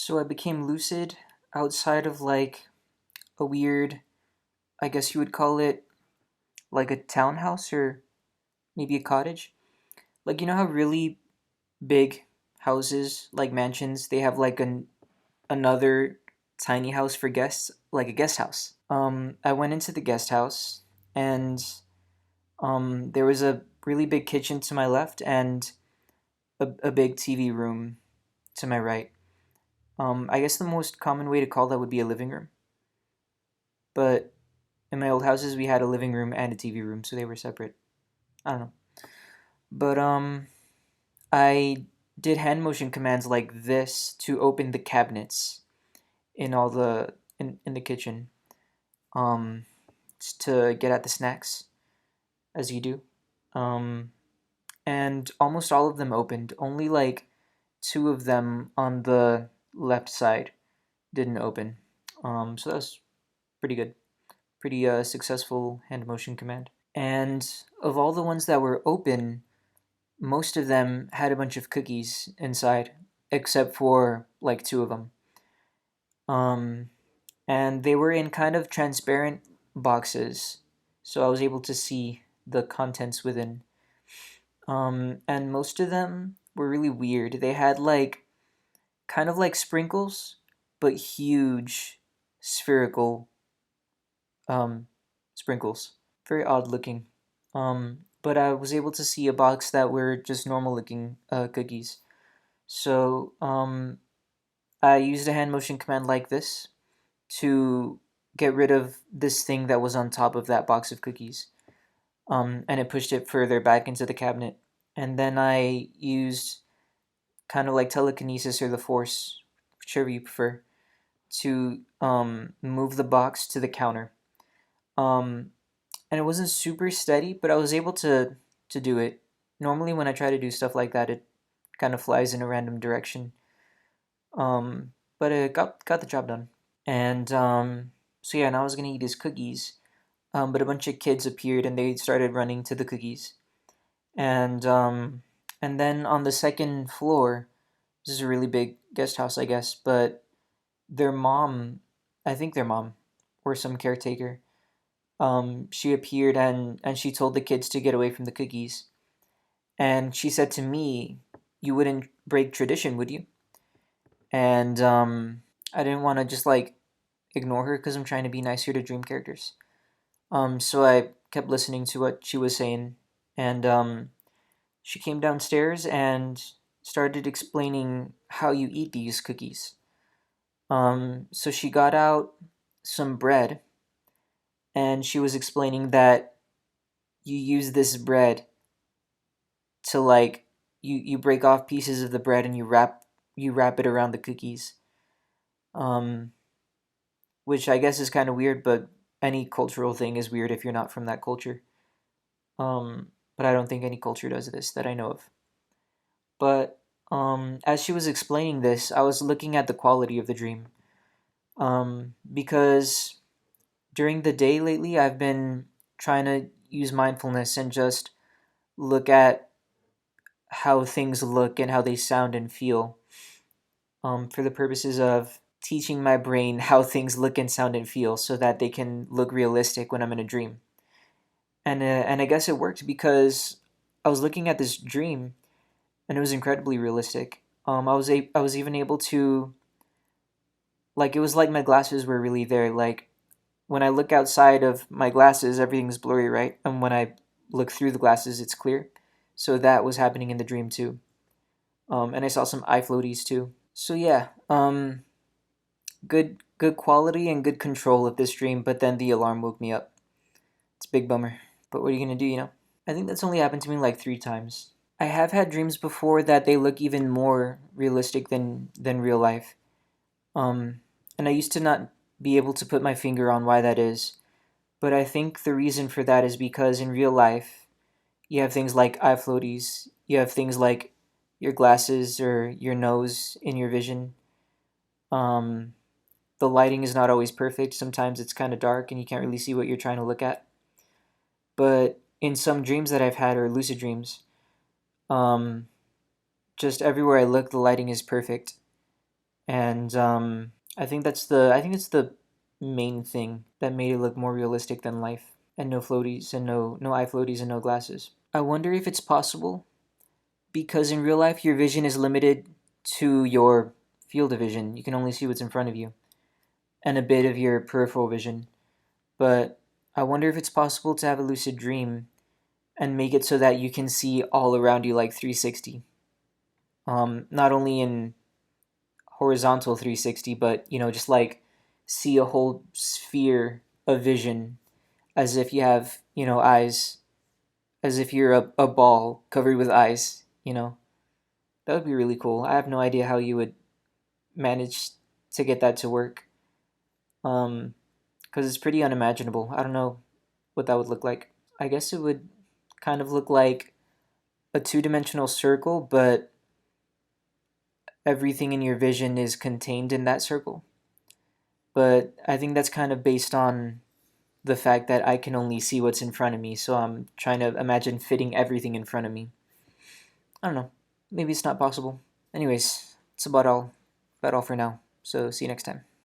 So I became lucid outside of like a weird, I guess you would call it like a townhouse or maybe a cottage. Like you know how really big houses, like mansions, they have like another tiny house for guests, like a guest house. I went into the guest house and there was a really big kitchen to my left and a big TV room to my right. I guess the most common way to call that would be a living room. But in my old houses, we had a living room and a TV room, so they were separate. I don't know. But I did hand motion commands like this to open the cabinets in all the in the kitchen. Um, to get at the snacks as you do. Um, and almost all of them opened. Only like two of them on the left side didn't open. So that was pretty good. Pretty successful hand motion command. And of all the ones that were open, most of them had a bunch of cookies inside, except for like two of them. Um, and they were in kind of transparent boxes, so I was able to see the contents within. And most of them were really weird. They had like kind of like sprinkles, but huge spherical sprinkles. Very odd looking. But I was able to see a box that were just normal looking cookies. So I used a hand motion command like this to get rid of this thing that was on top of that box of cookies. And it pushed it further back into the cabinet. And then I used kind of like telekinesis or the force, whichever you prefer, to move the box to the counter. Um, and it wasn't super steady, but I was able to do it. Normally, when I try to do stuff like that, it kind of flies in a random direction. But it got the job done. And so yeah, now I was gonna eat his cookies. But a bunch of kids appeared and they started running to the cookies. And and then on the second floor, this is a really big guest house, I guess. But their mom, I think their mom, or some caretaker, she appeared and she told the kids to get away from the cookies. And she said to me, "You wouldn't break tradition, would you?" And I didn't want to just like ignore her because I'm trying to be nicer to dream characters. So I kept listening to what she was saying, and she came downstairs and started explaining how you eat these cookies. So she got out some bread, and she was explaining that you use this bread to like you break off pieces of the bread and you wrap it around the cookies. Um, which I guess is kind of weird, but any cultural thing is weird if you're not from that culture. But I don't think any culture does this that I know of. But as she was explaining this, I was looking at the quality of the dream. Because during the day lately, I've been trying to use mindfulness and just look at how things look and how they sound and feel, for the purposes of teaching my brain how things look and sound and feel so that they can look realistic when I'm in a dream. And I guess it worked because I was looking at this dream and it was incredibly realistic. I was even able to, like, it was like my glasses were really there. Like when I look outside of my glasses, everything's blurry, right? And when I look through the glasses, it's clear. So that was happening in the dream too. And I saw some eye floaties too. So yeah, good quality and good control of this dream. But then the alarm woke me up. It's a big bummer. But what are you gonna do? I think that's only happened to me like 3 times. I have had dreams before that they look even more realistic than real life. Um, and I used to not be able to put my finger on why that is. But I think the reason for that is because in real life, you have things like eye floaties, you have things like your glasses or your nose in your vision. Um, the lighting is not always perfect. Sometimes it's kind of dark and you can't really see what you're trying to look at. But in some dreams that I've had, or lucid dreams, um, just everywhere I look, the lighting is perfect. and I think it's the main thing that made it look more realistic than life. And no floaties, and no eye floaties, and no glasses. I wonder if it's possible because in real life your vision is limited to your field of vision. You can only see what's in front of you and a bit of your peripheral vision. But I wonder if it's possible to have a lucid dream and make it so that you can see all around you like 360. Not only in horizontal 360, but just like see a whole sphere of vision as if you have eyes, as if you're a ball covered with eyes. That would be really cool. I have no idea how you would manage to get that to work. Because it's pretty unimaginable. I don't know what that would look like. I guess it would kind of look like a two-dimensional circle, but everything in your vision is contained in that circle. But I think that's kind of based on the fact that I can only see what's in front of me, so I'm trying to imagine fitting everything in front of me. I don't know. Maybe it's not possible. Anyways, it's about all for now. So see you next time.